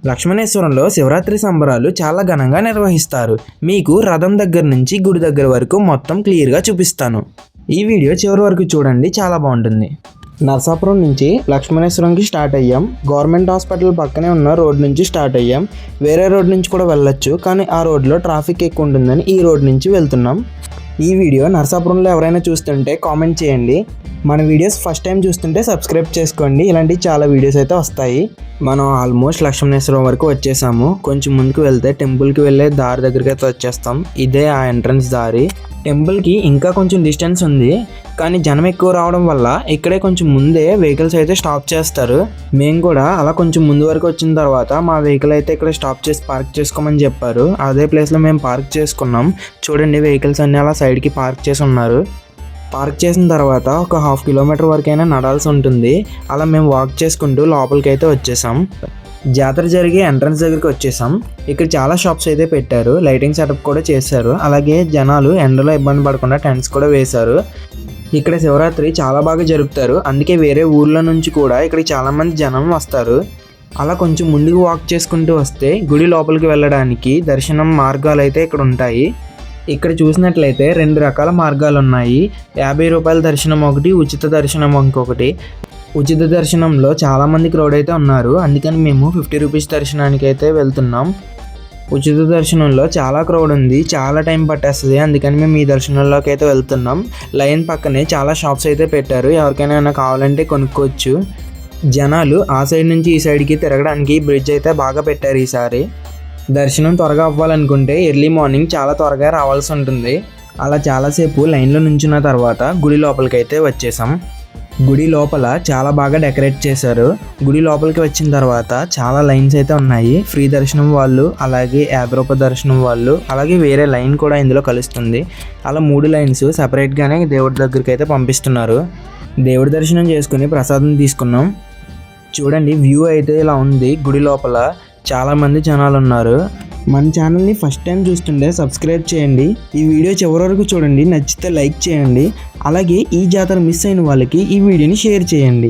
లక్ష్మణేశ్వరంలో శివరాత్రి సంబరాలు చాలా ఘనంగా నిర్వహిస్తారు. మీకు రథం దగ్గర నుంచి గుడి దగ్గర వరకు మొత్తం క్లియర్గా చూపిస్తాను. ఈ వీడియో చివరి వరకు చూడండి, చాలా బాగుంటుంది. నరసాపురం నుంచి లక్ష్మణేశ్వరంకి స్టార్ట్ అయ్యాం. గవర్నమెంట్ హాస్పిటల్ పక్కనే ఉన్న రోడ్ నుంచి స్టార్ట్ అయ్యాం. వేరే రోడ్ నుంచి కూడా వెళ్ళొచ్చు, కానీ ఆ రోడ్లో ట్రాఫిక్ ఎక్కువ ఉంటుందని ఈ రోడ్ నుంచి వెళ్తున్నాం. ఈ వీడియో నరసాపురంలో ఎవరైనా చూస్తుంటే కామెంట్ చేయండి. మన వీడియోస్ ఫస్ట్ టైం చూస్తుంటే సబ్స్క్రైబ్ చేసుకోండి. ఇలాంటి చాలా వీడియోస్ అయితే వస్తాయి. మనం ఆల్మోస్ట్ లక్ష్మణేశ్వరం వరకు వచ్చేసాము. కొంచెం ముందుకు వెళ్తే టెంపుల్కి వెళ్ళే దారి దగ్గరికి అయితే వచ్చేస్తాం. ఇదే ఆ ఎంట్రన్స్ దారి. టెంపుల్కి ఇంకా కొంచెం డిస్టెన్స్ ఉంది, కానీ జనం ఎక్కువ రావడం వల్ల ఇక్కడే కొంచెం ముందే వెహికల్స్ అయితే స్టాప్ చేస్తారు. మేము కూడా అలా కొంచెం ముందు వరకు వచ్చిన తర్వాత మా వెహికల్ అయితే ఇక్కడ స్టాప్ చేసి పార్క్ చేసుకోమని చెప్పారు. అదే ప్లేస్లో మేము పార్క్ చేసుకున్నాం. చూడండి, వెహికల్స్ అన్నీ అలా సైడ్కి పార్క్ చేసి ఉన్నారు. పార్క్ చేసిన తర్వాత ఒక 1/2 కిలోమీటర్ వరకైనా నడాల్సి ఉంటుంది. అలా మేము వాక్ చేసుకుంటూ లోపలికి అయితే వచ్చేసాం. జాతర జరిగే ఎంట్రన్స్ దగ్గరికి వచ్చేసాం. ఇక్కడ చాలా షాప్స్ అయితే పెట్టారు, లైటింగ్ సెటప్ కూడా చేశారు. అలాగే జనాలు ఎండలో ఇబ్బంది పడకుండా టెంట్స్ కూడా వేశారు. ఇక్కడ శివరాత్రి చాలా బాగా జరుపుతారు, అందుకే వేరే ఊర్ల నుంచి కూడా ఇక్కడికి చాలామంది జనం వస్తారు. అలా కొంచెం ముందుకు వాక్ చేసుకుంటూ వస్తే గుడి లోపలికి వెళ్ళడానికి దర్శనం మార్గాలు అయితే ఇక్కడ ఉంటాయి. ఇక్కడ చూసినట్లయితే 2 రకాల మార్గాలు ఉన్నాయి. 50 రూపాయల దర్శనం ఒకటి, ఉచిత దర్శనం ఇంకొకటి. ఉచిత దర్శనంలో చాలామంది క్రౌడ్ అయితే ఉన్నారు, అందుకని మేము 50 రూపీస్ దర్శనానికి అయితే వెళ్తున్నాం. ఉచిత దర్శనంలో చాలా క్రౌడ్ ఉంది, చాలా టైం పట్టేస్తుంది, అందుకని మేము ఈ దర్శనంలోకి అయితే వెళ్తున్నాం. లైన్ పక్కనే చాలా షాప్స్ అయితే పెట్టారు, ఎవరికైనా ఏమైనా కావాలంటే కొనుక్కోవచ్చు. జనాలు ఆ సైడ్ నుంచి ఈ సైడ్కి తిరగడానికి బ్రిడ్జ్ అయితే బాగా పెట్టారు ఈసారి. దర్శనం త్వరగా అవ్వాలనుకుంటే ఎర్లీ మార్నింగ్ చాలా త్వరగా రావాల్సి ఉంటుంది. అలా చాలాసేపు లైన్లో నుంచున్న తర్వాత గుడి లోపలికి అయితే వచ్చేసాం. గుడి లోపల చాలా బాగా డెకరేట్ చేశారు. గుడి లోపలికి వచ్చిన తర్వాత చాలా లైన్స్ అయితే ఉన్నాయి. ఫ్రీ దర్శనం వాళ్ళు, అలాగే 50 రూపాయల దర్శనం వాళ్ళు, అలాగే వేరే లైన్ కూడా ఇందులో కలుస్తుంది. అలా 3 లైన్స్ సపరేట్గానే దేవుడి దగ్గరికి అయితే పంపిస్తున్నారు. దేవుడి దర్శనం చేసుకుని ప్రసాదం తీసుకున్నాం. చూడండి, వ్యూ అయితే ఇలా ఉంది. గుడి లోపల చాలామంది జనాలు ఉన్నారు. మన ఛానల్ని ఫస్ట్ టైం చూస్తుంటే సబ్స్క్రైబ్ చేయండి. ఈ వీడియో చివరి వరకు చూడండి, నచ్చితే లైక్ చేయండి. అలాగే ఈ జాతర మిస్ అయిన వాళ్ళకి ఈ వీడియోని షేర్ చేయండి.